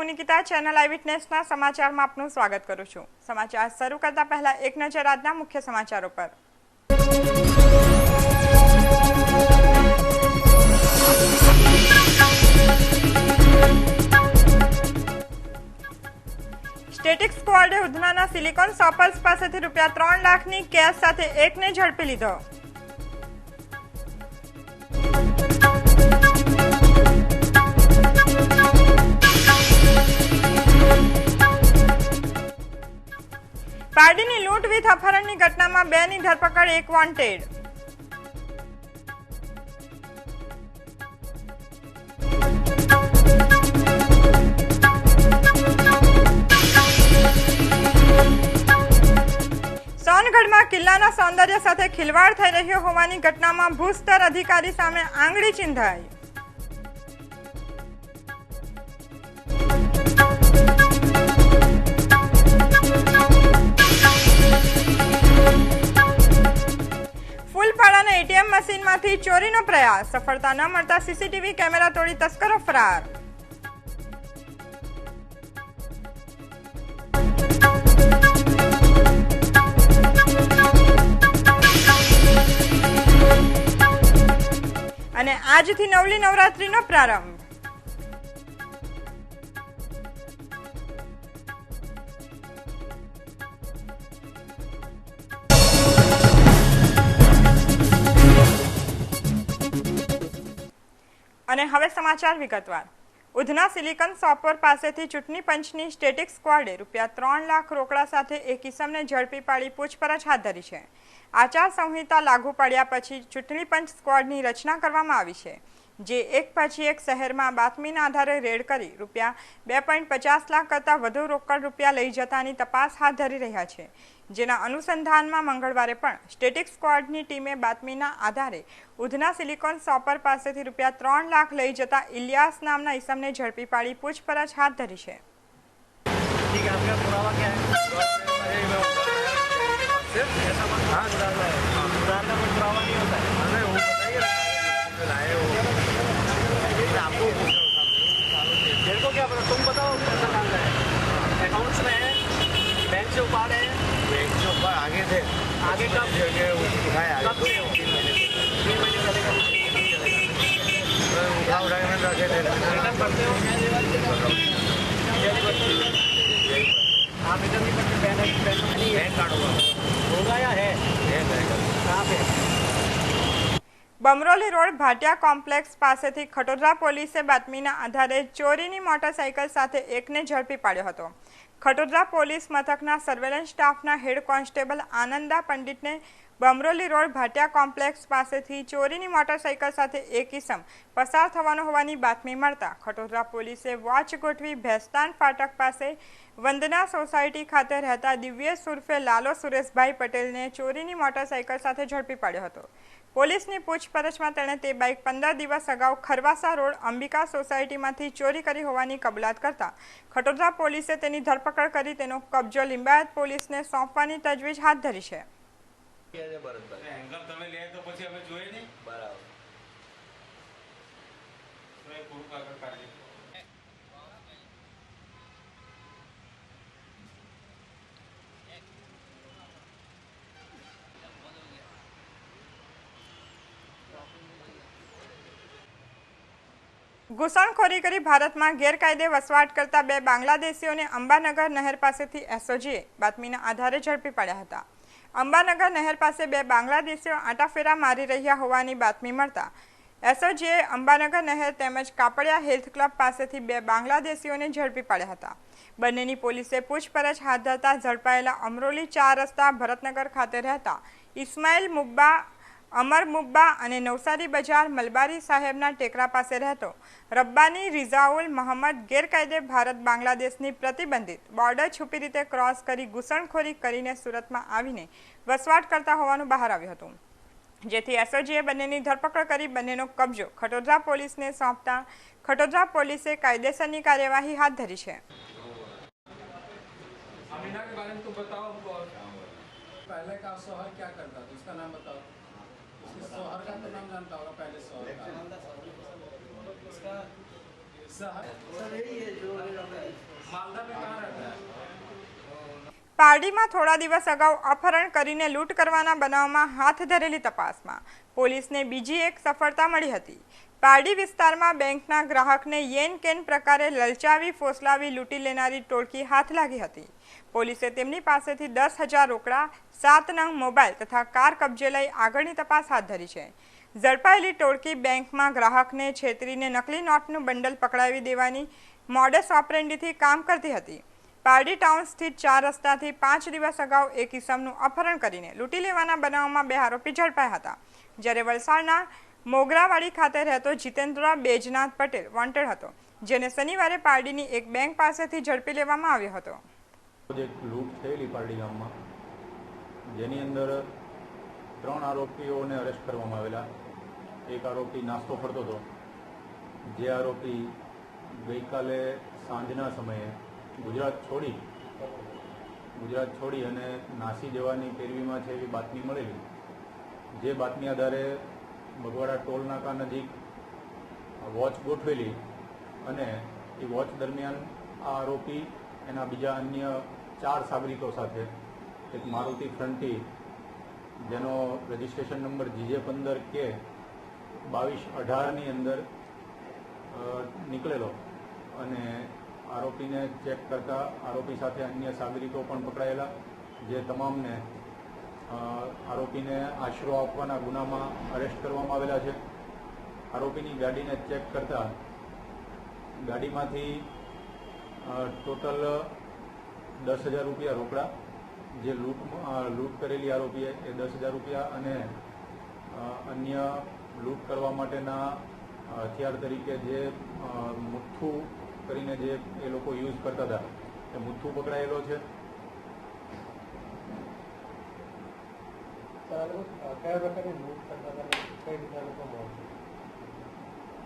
હું નિકિતા ચેનલ આઈ વિટનેસના સમાચારમાં આપનું સ્વાગત કરું છું। સમાચાર શરૂ કરતા પહેલા એક નજર આજના મુખ્ય સમાચારો પર। સ્ટેટિક સ્ક્વોડે ઉધનાના સિલિકોન શોપર્સ પાસેથી રૂપિયા 3 લાખની કેશ સાથે એકને ઝડપી લીધો। પારડીની લૂંટ વિથ અપહરણની ઘટનામાં 2ની ધરપકડ, 1 વોન્ટેડ। સોનગઢમાં કિલ્લાના સૌંદર્ય સાથે ખિલવાડ થઈ રહ્યો હોવાની ઘટનામાં ભૂસ્તર અધિકારી સામે આંગળી ચીંધાઈ। ફૂલપાડાના એટીએમ મશીનમાંથી ચોરીનો પ્રયાસ, સફળતા ન મળતા સીસીટીવી કેમેરા તોડી તસ્કરો ફરાર। અને આજથી નવલી નવરાત્રીનો પ્રારંભ। અને હવે સમાચાર વિગતવાર। ઉધના સિલિકોન શોપર પાસેથી ચૂંટણી પંચની સ્ટેટિક સ્ક્વોડે રૂપિયા 3 લાખ રોકડા સાથે એક ઇસમને ઝડપી પાડી પૂછપરછ હાથ ધરી છે। આચાર સંહિતા લાગુ પડ્યા પછી ચૂંટણી પંચ સ્ક્વોડની રચના કરવામાં આવી છે, જે એક પછી એક શહેરમાં બાતમીના આધારે રેડ કરી રૂપિયા 2.50 લાખ કરતાં વધુ રોકડ રૂપિયા લઈ જતાની તપાસ હાથ ધરી રહ્યા છે, જેના અનુસંધાનમાં મંગળવારે પણ સ્ટેટિક સ્ક્વોડની ટીમે બાતમીના આધારે ઉધના સિલિકોન શોપર પાસેથી રૂપિયા 3 લાખ લઈ જતા ઇલિયાસ નામના ઇસમને ઝડપી પાડી પૂછપરછ હાથ ધરી છે। तुम बताओ कैसा काम है? अकाउंट्स में है, बैंक से उपाड़ है, बैंक से ऊपर आगे थे, आगे कब उठाया? कब से हो? 3 महीने चलेगा, उठा उठा के मैंने रखे थे। रिटर्न करते हो? आप रिटर्न नहीं करते? बैंक कार्ड होगा या है? कहाँ पे? બમરોલી રોડ ભાટિયા કોમ્પ્લેક્સ પાસેથી ખટોદરા પોલીસે બાતમીના આધારે ચોરીની મોટરસાઇકલ સાથે એકને ઝડપી પાડ્યો હતો। ખટોદરા પોલીસ મથકના સર્વેલન્સ સ્ટાફના હેડ કોન્સ્ટેબલ આનંદા પંડિતને બમરોલી રોડ ભાટિયા કોમ્પ્લેક્સ પાસેથી ચોરીની મોટરસાઇકલ સાથે એક ઇસમ પસાર થવાનો હોવાની બાતમી મળતા ખટોદરા પોલીસે વોચ ગોઠવી ભેસ્તાન ફાટક પાસે વંદના સોસાયટી ખાતે રહેતા દિવ્યેશ ઉર્ફે લાલો સુરેશભાઈ પટેલને ચોરીની મોટરસાઇકલ સાથે ઝડપી પાડ્યો હતો। પોલીસની પૂછપરછમાં તેણે તે બાઇક 15 દિવસ અગાઉ ખરવાસા રોડ અંબિકા સોસાયટીમાંથી ચોરી કરી હોવાની કબૂલાત કરતા ખટોદરા પોલીસે તેની ધરપકડ કરી તેનો કબજો લિંબાયત પોલીસને સોંપવાની તજવીજ હાથ ધરી છે। ઘૂસણખોરી કરી ભારતમાં ગેરકાયદે વસવાટ કરતા 2 બાંગ્લાદેશીઓને અંબાનગર નહેર પાસેથી એસઓજીએ બાતમીના આધારે ઝડપી પાડ્યા હતા। અંબાનગર નહેર પાસે 2 બાંગ્લાદેશીઓ આંટાફેરા મારી રહ્યા હોવાની બાતમી મળતા એસઓજીએ અંબાનગર નહેર તેમજ કાપડિયા હેલ્થ ક્લબ પાસેથી 2 બાંગ્લાદેશીઓને ઝડપી પાડ્યા હતા। બંનેની પોલીસે પૂછપરછ હાથ ધરતા ઝડપાયેલા અમરોલી 4 રસ્તા ભરતનગર ખાતે રહેતા ઇસ્માઇલ મુબ્બા, અમર મુબ્બા અને નવસારી બજાર મલબારી સાહેબના ટેકરા પાસે રહેતો રબ્બાની રિઝાઉલ મોહમ્મદ ગેરકાયદે ભારત બાંગ્લાદેશની પ્રતિબંધિત બોર્ડર છુપી રીતે ક્રોસ કરી ઘૂસણખોરી કરીને સુરતમાં આવીને વસવાટ કરતા હોવાનું બહાર આવ્યું હતું, જેથી એસઓજીએ બંનેની ધરપકડ કરી બંનેનો કબજો ખટોદરા પોલીસને સોંપતા ખટોદરા પોલીસે કાયદેસરની કાર્યવાહી હાથ ધરી છે। पहले का शोहर क्या करता था उसका नाम बताओ। उसके शोहर का तो नाम जानता होगा, पहले शोहर का। इसका सर यही है जो मालदा में कहाँ रहता है? પારડીમાં થોડા દિવસ અગાઉ અપહરણ કરીને લૂંટ કરવાના બનાવમાં હાથ ધરેલી તપાસમાં પોલીસને બીજી એક સફળતા મળી હતી. પારડી વિસ્તારમાં બેંકના ગ્રાહકને યેન કેન પ્રકારે લલચાવી ફોસલાવી લૂંટી લેનારી ટોળકી હાથ લાગી હતી. પોલીસે તેમની પાસેથી 10,000 રોકડા, 7 નંગ મોબાઈલ તથા કાર કબજે લઈ આગળની તપાસ હાથ ધરી છે. ઝડપાયેલી ટોળકી બેંકમાં ગ્રાહકને છેતરીને નકલી નોટનું બંડલ પકડાવી દેવાની મોડસ ઓપરેન્ડીથી કામ કરતી હતી. પારડી ટાઉન સ્થિત 4 રસ્તાથી 5 દિવસ અગાઉ એક ઇસમનું અપહરણ કરીને લૂંટી લેવાના બનાવમાં 2 આરોપી ઝડપાયા હતા. જ્યારે વલસાડના મોગરાવાડી ખાતે રહેતો જીતેન્દ્ર બેજનાથ પટેલ વોન્ટેડ હતો, જેને શનિવારે પારડીની એક બેંક પાસેથી ઝડપી લેવામાં આવ્યો હતો. એક લૂંટ થયેલી પારડી ગામમાં, જેની અંદર 3 આરોપીઓને અરેસ્ટ કરવામાં આવેલા. એક આરોપી નાસ્તો કરતો હતો, જે આરોપી ગઈકાલે સાંજના સમયે ગુજરાત છોડી અને નાસી જવાની પેરવીમાં છે એવી બાતમી મળેલી. જે બાતમી આધારે બગવાડા ટોલ નાકા નજીક વોચ ગોઠવેલી અને એ વોચ દરમિયાન આ આરોપી એના બીજા અન્ય 4 સાગરીતો સાથે એક મારુતિ ફ્રન્ટી, જેનો રજિસ્ટ્રેશન નંબર GJ15K 2218ની અંદર નીકળેલો અને આરોપીને ચેક કરતા આરોપી સાથે અન્ય સાગરીતો પણ પકડાયેલા, જે તમામને આરોપીને આશરો આપવાના ગુનામાં અરેસ્ટ કરવામાં આવેલા છે. આરોપીની ગાડીને ચેક કરતા ગાડીમાંથી ટોટલ 10,000 રૂપિયા રોકડા, જે લૂંટ કરેલી આરોપીએ એ 10,000 રૂપિયા અને અન્ય લૂંટ કરવા માટેના હથિયાર તરીકે જે મુઠ્ઠું કરીને જે એ લોકો યુઝ કરતા હતા એ મુઠ્ઠું પકડાયેલો છે.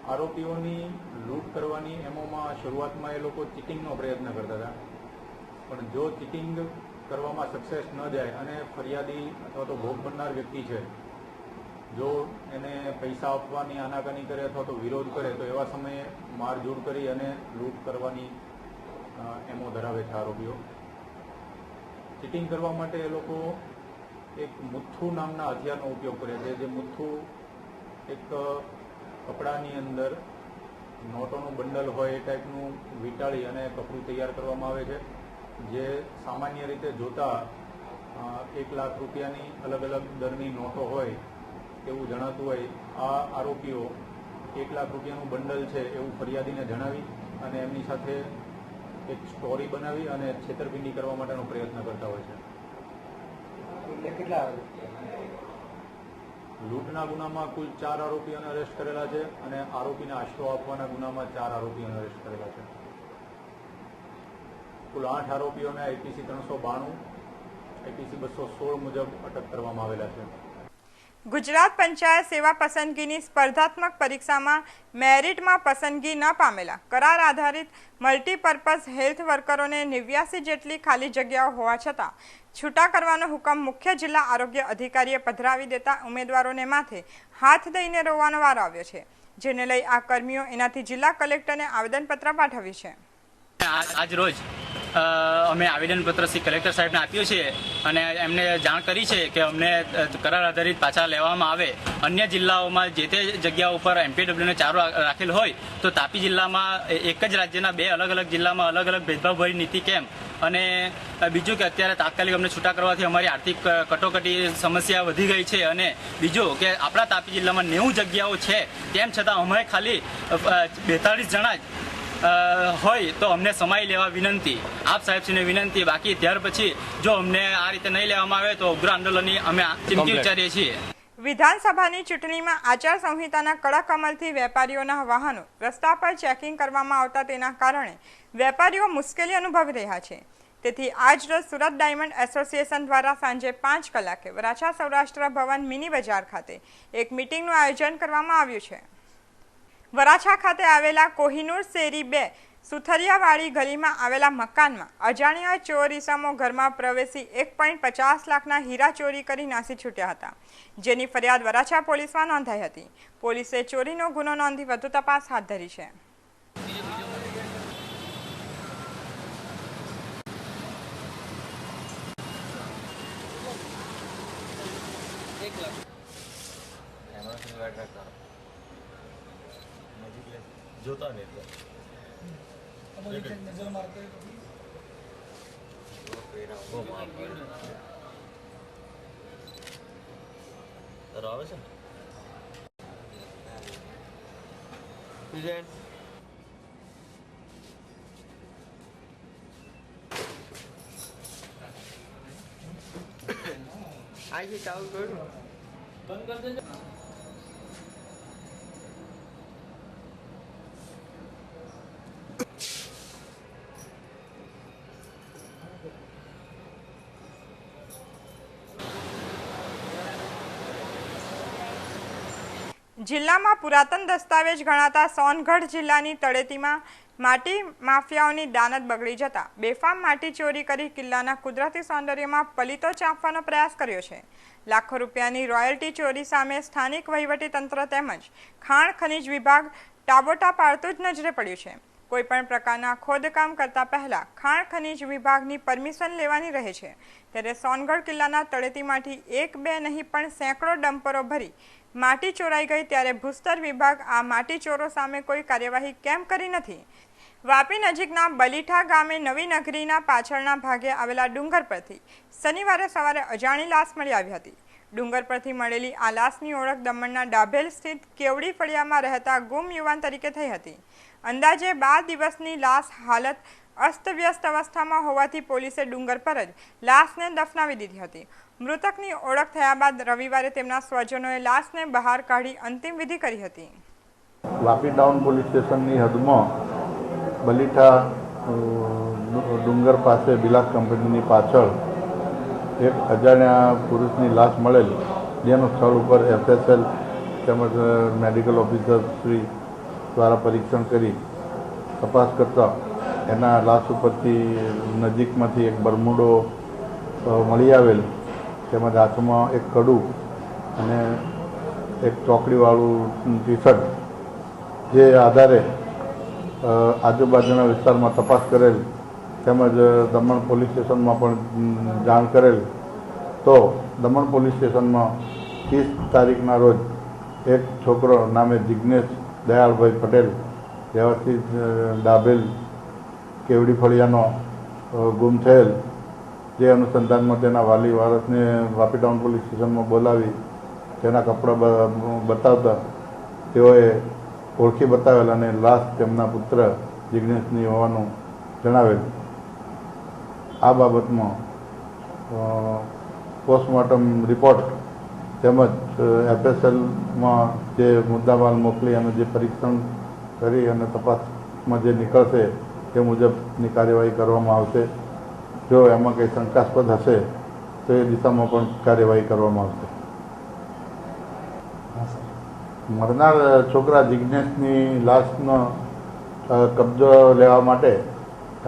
આરોપીઓની લૂંટ કરવાની એમોમાં શરૂઆતમાં એ લોકો ચીટિંગનો પ્રયત્ન કરતા હતા, પણ જો ચીટિંગ કરવામાં સક્સેસ ન જાય અને ફરિયાદી અથવા તો ભોગ બનનાર વ્યક્તિ છે, જો એને પૈસા આપવાની આનાકાની કરે અથવા તો વિરોધ કરે તો એવા સમયે મારઝૂડ કરી અને લૂંટ કરવાની એમો ધરાવે છે આરોપીઓ. ચીટિંગ કરવા માટે એ લોકો એક મુઠ્ઠું નામના હથિયારનો ઉપયોગ કરે છે. જે મુઠ્ઠું એક કપડાની અંદર નોટોનું બંડલ હોય એ ટાઈપનું વીંટાળી અને કપડું તૈયાર કરવામાં આવે છે, જે સામાન્ય રીતે જોતા 1 લાખ રૂપિયાની અલગ અલગ દરની નોટો હોય એવું જણાતું હોય. આ આરોપીઓ 1 લાખ રૂપિયાનું બંડલ છે એવું ફરિયાદીને જણાવી અને એમની સાથે એક સ્ટોરી બનાવી અને છેતરપિંડી કરવા માટેનો પ્રયત્ન કરતા હોય છે. લૂંટના ગુનામાં કુલ 4 આરોપીઓને અરેસ્ટ કરેલા છે અને આરોપીને આશરો આપવાના ગુનામાં 4 આરોપીઓને અરેસ્ટ કરેલા છે. કુલ 8 આરોપીઓને IPC 392, IPC 216 મુજબ અટક કરવામાં આવેલા છે. ગુજરાત પંચાયત સેવા પસંદગીની સ્પર્ધાત્મક પરીક્ષામાં મેરિટમાં પસંદગી ન પામેલા કરાર આધારિત મલ્ટીપર્પઝ હેલ્થ વર્કરોને 89 જેટલી ખાલી જગ્યાઓ હોવા છતાં છૂટા કરવાનો હુકમ મુખ્ય જિલ્લા આરોગ્ય અધિકારીએ પધરાવી દેતા ઉમેદવારોને માથે હાથ દઈને રોવાનો વારો આવ્યો છે, જેને લઈ આ કર્મીઓ એનાથી જિલ્લા કલેક્ટરને આવેદનપત્ર પાઠવ્યું છે. આજ રોજ અમે આવેદનપત્ર શ્રી કલેક્ટર સાહેબને આપ્યું છે અને એમને જાણ કરી છે કે અમને કરાર આધારિત પાછા લેવામાં આવે. અન્ય જિલ્લાઓમાં જે તે જગ્યા ઉપર MPWને ચારો રાખેલ હોય તો તાપી જિલ્લામાં એક જ રાજ્યના 2 અલગ અલગ જિલ્લામાં અલગ અલગ ભેદભાવભરી નીતિ કેમ? અને બીજું કે અત્યારે તાત્કાલિક અમને છૂટા કરવાથી અમારી આર્થિક કટોકટી સમસ્યા વધી ગઈ છે. અને બીજું કે આપણા તાપી જિલ્લામાં 90 જગ્યાઓ છે, તેમ છતાં અમે ખાલી 42 જણા જ હોય તો અમને સમાઈ લેવા વિનંતી. આપ સાહેબશ્રીને વિનંતી. બાકી ત્યાર પછી જો અમને આ રીતે નહીં લેવામાં આવે તો ઉગ્ર આંદોલનની અમે ચીમકી ઉચ્ચારીએ છીએ. વિધાનસભાની ચૂંટણીમાં આચાર સંહિતાના કડક અમલથી વેપારીઓના વાહનો રસ્તા પર ચેકિંગ કરવામાં આવતા તેના કારણે વેપારીઓ મુશ્કેલી અનુભવી રહ્યા છે. તેથી આજ રોજ સુરત ડાયમંડ એસોસિએશન દ્વારા સાંજે 5 કલાકે વરાછા સૌરાષ્ટ્ર ભવન મિની બજાર ખાતે એક મીટિંગનું આયોજન કરવામાં આવ્યું છે. વરાછા ખાતે આવેલા કોહિનૂર શેરી 2 સુથરિયાવાડી ગલીમાં આવેલા મકાનમાં અજાણ્યા ચોર ઇસમો ઘરમાં પ્રવેશી 1.50 લાખના હીરા ચોરી કરી નાસી છૂટ્યા હતા, જેની ફરિયાદ વરાછા પોલીસમાં નોંધાઈ હતી. પોલીસે ચોરીનો ગુનો નોંધી વધુ તપાસ હાથ ધરી છે. જોતા નહીં नजर मारते આવે છે આઈ ચાલુ કર્યું બંધ કરી દેજો જિલ્લામાં પુરાતન દસ્તાવેજ ગણાતા સોનગઢ જિલ્લાની તળેટીમાં માટી માફિયાઓની દાનત બગડી જતા બેફામ માટી ચોરી કરી કિલ્લાના કુદરતી સૌંદર્યમાં પલીતો ચાંપવાનો પ્રયાસ કર્યો છે. લાખો રૂપિયાની રોયલ્ટી ચોરી સામે સ્થાનિક વહીવટીતંત્ર તેમજ ખાણ ખનીજ વિભાગ ટાબોટા પાડતું જ નજરે પડ્યું છે. કોઈપણ પ્રકારના ખોદકામ કરતા પહેલા ખાણ ખનીજ વિભાગની પરમિશન લેવાની રહે છે. ત્યારે સોનગઢ કિલ્લાના તળેટીમાંથી એક બે નહીં પણ સેંકડો ડમ્પરો ભરી માટી ચોરાઈ ગઈ ત્યારે ભૂસ્તર વિભાગ આ માટી ચોરો સામે કોઈ કાર્યવાહી કેમ કરી નથી? વાપી નજીકના બલીઠા ગામે નવી નગરીના પાછળના ભાગે આવેલા ડુંગર પરથી શનિવારે સવારે અજાણી લાશ મળી આવી હતી. ડુંગર પરથી મળેલી આ લાશની ઓળખ દમણના ડાભેલ સ્થિત કેવડી ફળિયામાં રહેતા ગુમ યુવાન તરીકે થઈ હતી. અંદાજે 12 દિવસની લાશ હાલત અસ્તવ્યસ્ત અવસ્થામાં હોવાથી પોલીસે ડુંગર પર જ લાશને દફનાવી દીધી હતી. મૃતકની ઓળખ થયા બાદ રવિવારે તેમના સ્વજનોએ લાશને બહાર કાઢી અંતિમ વિધિ કરી હતી. વાપી ટાઉન પોલીસ સ્ટેશનની હદમાં બલીઠા ડુંગર પાસે બિલાસ કંપનીની પાછળ એક અજાણ્યા પુરુષની લાશ મળેલ, જેનું સ્થળ ઉપર FSL તેમજ મેડિકલ ઓફિસર શ્રી દ્વારા પરીક્ષણ કરી તપાસ કરતા એના લાશ ઉપરથી નજીકમાંથી એક બરમુડો મળી આવેલ, તેમજ હાથમાં એક કડું અને એક ચોકડીવાળું ટી-શર્ટ, જે આધારે આજુબાજુના વિસ્તારમાં તપાસ કરેલ તેમજ દમણ પોલીસ સ્ટેશનમાં પણ જાણ કરેલ તો દમણ પોલીસ સ્ટેશનમાં 30 તારીખના રોજ એક છોકરો નામે જિગ્નેશ દયાળભાઈ પટેલ રહેવાસી ડાભેલ કેવડી ફળિયાનો ગુમ થયેલ, જે અનુસંધાનમાં તેના વાલી વારસને વાપી ટાઉન પોલીસ સ્ટેશનમાં બોલાવી તેના કપડાં બતાવતા તેઓએ ઓળખી બતાવેલ અને લાશ તેમના પુત્ર જિગ્નેશની હોવાનું જણાવેલ. આ બાબતમાં પોસ્ટમોર્ટમ રિપોર્ટ તેમજ FSLમાં જે મુદ્દામાલ મોકલી અને જે પરીક્ષણ કરી અને તપાસમાં જે નીકળશે તે મુજબની કાર્યવાહી કરવામાં આવશે. જો એમાં કંઈ શંકાસ્પદ હશે તો એ દિશામાં પણ કાર્યવાહી કરવામાં આવશે. મરનાર છોકરા જિજ્ઞેશની લાશનો કબજો લેવા માટે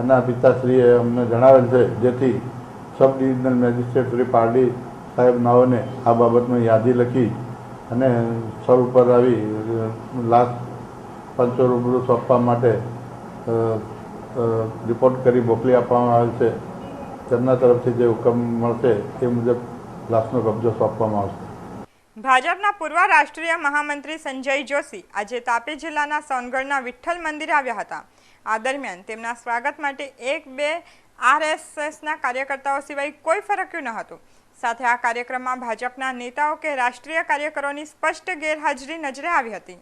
એના પિતાશ્રીએ અમને જણાવેલ છે, જેથી sub divisional magistrate Shri Pardi સાહેબ નાઓને આ બાબતમાં યાદી લખી અને સ્થળ ઉપર આવી લાશ પંચો રૂબરૂ સોંપવા માટે રિપોર્ટ કરી મોકલી આપવામાં આવેલ છે. તેમના તરફથી જે હુકમ મળશે તે મુજબ લાશનો કબજો સોંપવામાં આવશે. ભાજપના પૂર્વ રાષ્ટ્રીય મહામંત્રી સંજય જોશી આજે તાપી જિલ્લાના સોનગઢના વિઠ્ઠલ મંદિરે આવ્યા હતા. આ દરમિયાન તેમના સ્વાગત માટે 1-2 RSSના કાર્યકર્તાઓ સિવાય કોઈ ફરક્યું ન હતું. સાથે આ કાર્યક્રમમાં ભાજપના નેતાઓ કે રાષ્ટ્રીય કાર્યકરોની સ્પષ્ટ ગેરહાજરી નજરે આવી હતી.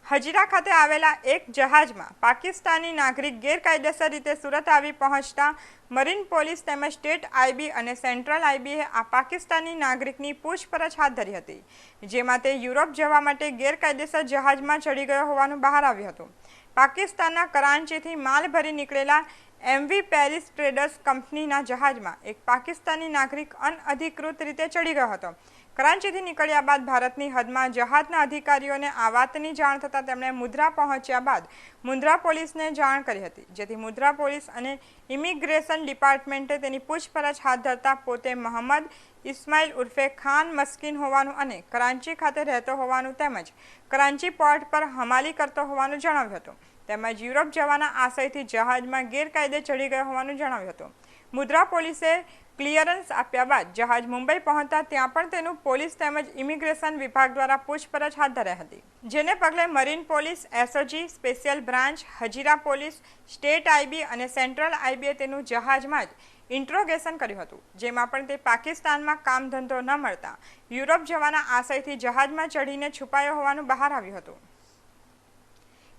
હજીરા ખાતે આવેલા એક જહાજમાં પાકિસ્તાની નાગરિક ગેરકાયદેસર રીતે સુરત આવી પહોંચતા મરીન પોલીસ તેમજ સ્ટેટ IB અને સેન્ટ્રલ IBએ આ પાકિસ્તાની નાગરિકની પૂછપરછ હાથ ધરી હતી, જેમાં તે યુરોપ જવા માટે ગેરકાયદેસર જહાજમાં ચડી ગયો હોવાનું બહાર આવ્યું હતું. પાકિસ્તાનના કરાંચીથી માલ ભરી નીકળેલા MV પેરિસ ટ્રેડર્સ કંપનીના જહાજમાં એક પાકિસ્તાની નાગરિક અનઅધિકૃત રીતે ચડી ગયો હતો. કરાંચીથી નીકળ્યા બાદ ભારતની હદમાં જહાજના અધિકારીઓને આ વાતની જાણ થતાં તેમણે મુન્દ્રા પહોંચ્યા બાદ મુન્દ્રા પોલીસને જાણ કરી હતી, જેથી મુન્દ્રા પોલીસ અને ઇમિગ્રેશન ડિપાર્ટમેન્ટે તેની પૂછપરછ હાથ ધરતા પોતે મોહમ્મદ ઇસ્માઇલ ઉર્ફે ખાન મસ્કીન હોવાનું અને કરાંચી ખાતે રહેતો હોવાનું તેમજ કરાંચી પોર્ટ પર હમાલી કરતો હોવાનું જણાવ્યું હતું. તેમજ યુરોપ જવાના આશયથી જહાજમાં ગેરકાયદે ચડી ગયો હોવાનું જણાવ્યું હતું. મુન્દ્રા પોલીસે ક્લિયરન્સ આપ્યા બાદ જહાજ મુંબઈ પહોંચતા ત્યાં પણ તેનું પોલીસ તેમજ ઇમિગ્રેશન વિભાગ દ્વારા પૂછપરછ હાથ ધરાઈ હતી, જેને પગલે marine police, SOG, special branch, Hazira police, state IB અને સેન્ટ્રલ આઈબીએ તેનું જહાજમાં જ ઇન્ટ્રોગેશન કર્યું હતું, જેમાં પણ તે પાકિસ્તાનમાં કામ ધંધો ન મળતા યુરોપ જવાના આશયથી જહાજમાં ચઢીને છુપાયો હોવાનું બહાર આવ્યું હતું.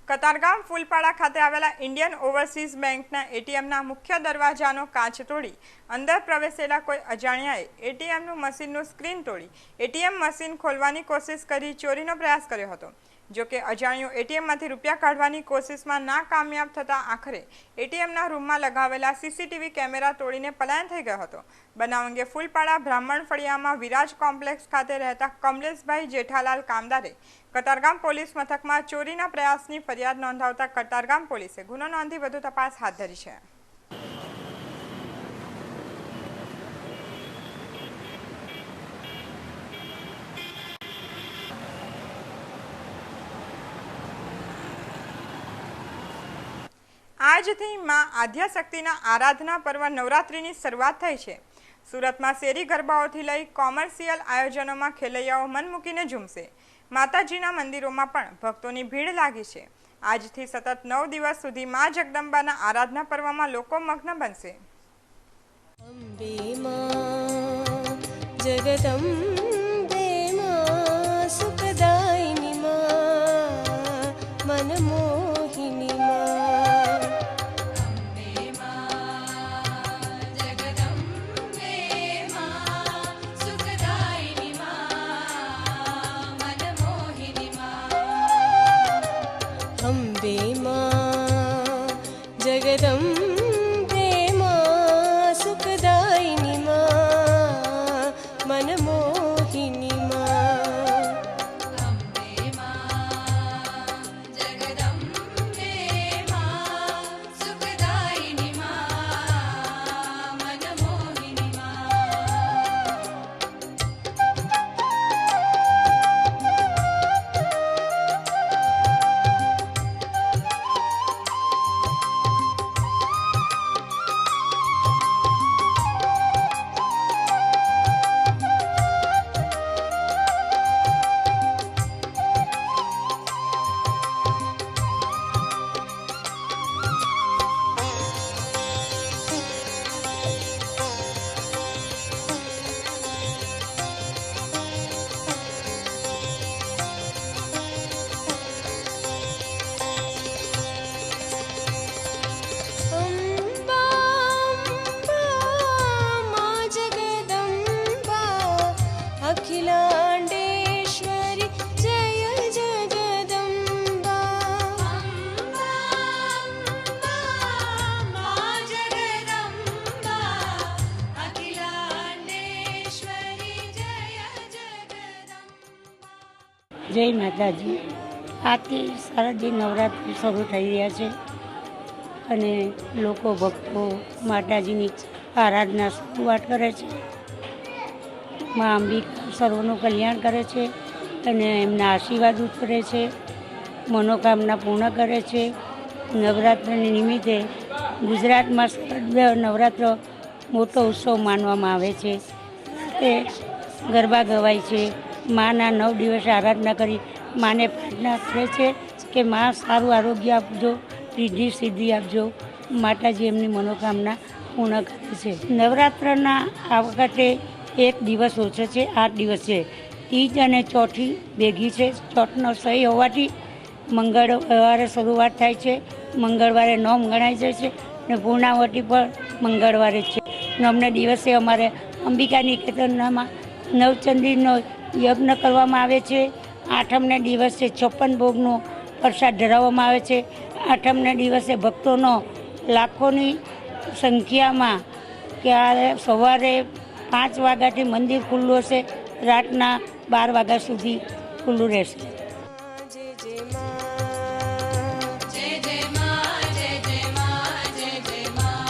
કતારગામ ફૂલપાડા ખાતે આવેલા ઇન્ડિયન ઓવરસીઝ બેંકના એટીએમના મુખ્ય દરવાજાનો કાચ તોડી અંદર પ્રવેશેલા કોઈ અજાણ્યાએ એટીએમનું મશીનનું સ્ક્રીન તોડી એટીએમ મશીન ખોલવાની કોશિશ કરી ચોરીનો પ્રયાસ કર્યો હતો. જોકે અજાણ્યો એટીએમમાંથી રૂપિયા કાઢવાની કોશિશમાં નાકામયાબ થતાં આખરે એટીએમના રૂમમાં લગાવેલા સીસીટીવી કેમેરા તોડીને પલાયન થઈ ગયો હતો. બનાવ અંગે ફૂલપાડા બ્રાહ્મણ ફળિયામાં વિરાજ કોમ્પ્લેક્સ ખાતે રહેતા કમલેશભાઈ જેઠાલાલ કામદારે કતારગામ પોલીસ મથકમાં ચોરીના પ્રયાસની ફરિયાદ નોંધાવતા કતારગામ પોલીસે ગુનો નોંધી વધુ તપાસ હાથ ધરી છે. આજથી માં આદ્યાશક્તિના આરાધના પર્વ નવરાત્રિની શરૂઆત થઈ છે. સુરતમાં શેરી ગરબાઓથી લઈ કોમર્શિયલ આયોજનોમાં ખેલૈયાઓ મન મૂકીને ઝૂમશે. માતાજીના મંદિરોમાં પણ ભક્તોની ભીડ લાગી છે. આજથી સતત 9 દિવસ સુધી માં જગદંબાના આરાધના પર્વમાં લોકો મગ્ન બનશે. અંબે માં જગદંબે માં સુખદાયિની માં મનમોહિની માં. અંબે માં જગદંબે માં સુખદાયિની માં મનમોહિની માં. અંબે માં જગદંબે માં સુખદાયિની માં મનમોહિની માં. અંબે માં જગદંબે માં સુખદાયિની માં મનમોહિની માં. અખિલાંડેશ્વરી જય જગદંબા. અંબા જગદંબા અખિલાંડેશ્વરી જય જગદંબા. જય માતાજી. આજથી શારદીય નવરાત્રિ શરૂ થઈ રહ્યા છે અને લોકો ભક્તો માતાજીની આરાધના શરૂઆત કરે છે. મા અંબિકા સર્વનું કલ્યાણ કરે છે અને એમના આશીર્વાદ ઉતરે છે, મનોકામના પૂર્ણ કરે છે. નવરાત્રિની નિમિત્તે ગુજરાતમાં શારદીય નવરાત્ર મોટો ઉત્સવ માનવામાં આવે છે. તે ગરબા ગવાય છે. માના 9 દિવસ આરાધના કરી માને પ્રાર્થના કરે છે કે મા સારું આરોગ્ય આપજો, રિદ્ધિ સિદ્ધિ આપજો. માતાજી એમની મનોકામના પૂર્ણ કરે છે. નવરાત્રના આ વખતે 1 દિવસ ઓછો છે, 8 દિવસ છે. તીજ અને ચોથી ભેગી છે. ચોથનો સહી હોવાથી મંગળવારે શરૂઆત થાય છે. મંગળવારે નોમ ગણાય જાય છે અને પૂર્ણાવતી પણ મંગળવારે છે. નોમના દિવસે અમારે અંબિકા નિકેતનમાં નવચંડીનો યજ્ઞ કરવામાં આવે છે. આઠમના દિવસે 56 ભોગનો પ્રસાદ ધરાવવામાં આવે છે. આઠમના દિવસે ભક્તોનો લાખોની સંખ્યામાં ક્યારે સવારે 5 વાગ્યાથી મંદિર ખુલ્લું હશે રાતના 12 વાગ્યા સુધી ખુલ્લું રહેશે. जय जय माँ जय जय माँ जय जय माँ जय जय माँ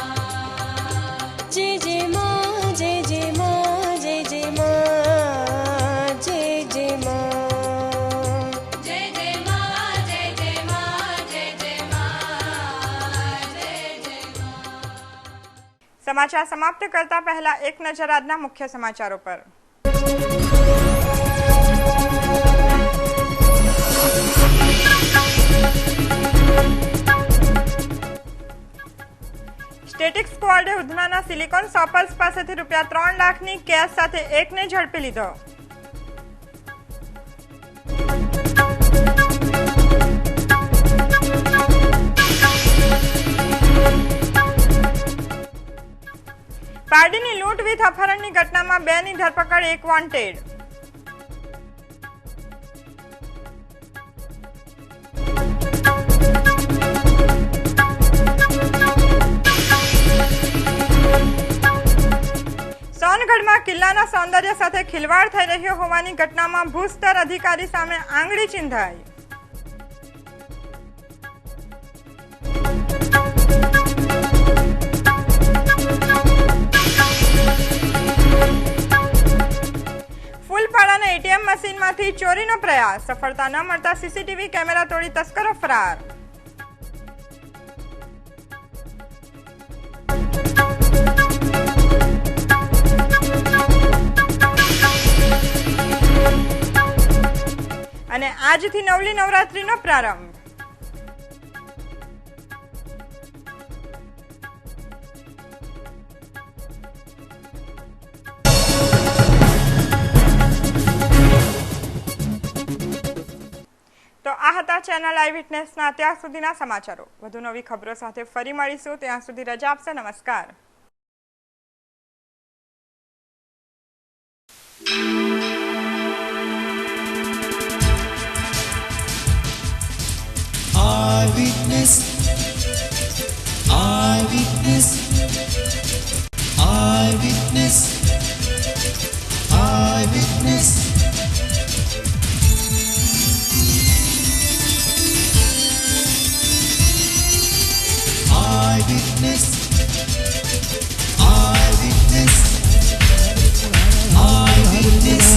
जय जय माँ जय जय माँ जय जय माँ जय जय माँ जय जय माँ जय जय माँ जय जय माँ. સમાચાર સમાપ્ત કરતા પહેલા એક નજર આજના મુખ્ય સમાચારો પર. સ્ટેટિક સ્ક્વોડે ઉધનાના સિલિકોન શોપર્સ પાસેથી રૂપિયા 3 લાખની કેશ સાથે એકને ઝડપી લીધો. પારડીની લૂંટ વિથ અપહરણની ઘટનામાં 2ની ધરપકડ, 1 વોન્ટેડ. સોનગઢમાં કિલ્લાના સૌંદર્ય સાથે ખિલવાડ થઈ રહ્યો હોવાની ઘટનામાં ભૂસ્તર અધિકારી સામે આંગળી ચીંધાઈ. ફૂલપાડાના એટીએમ મશીનમાંથી ચોરીનો પ્રયાસ, સફળતા ન મળતા સીસીટીવી કેમેરા તોડી તસ્કરો ફરાર. અને આજથી નવલી નવરાત્રીનો પ્રારંભ. તો આ હતા ચેનલ આઈ વિટનેસના અત્યાર સુધીના સમાચારો. વધુ નવી ખબરો સાથે ફરી મળીશું. ત્યાં સુધી રજા આપશે. નમસ્કાર. Eyewitness, eyewitness, eyewitness, eyewitness. Eyewitness, eyewitness, eyewitness.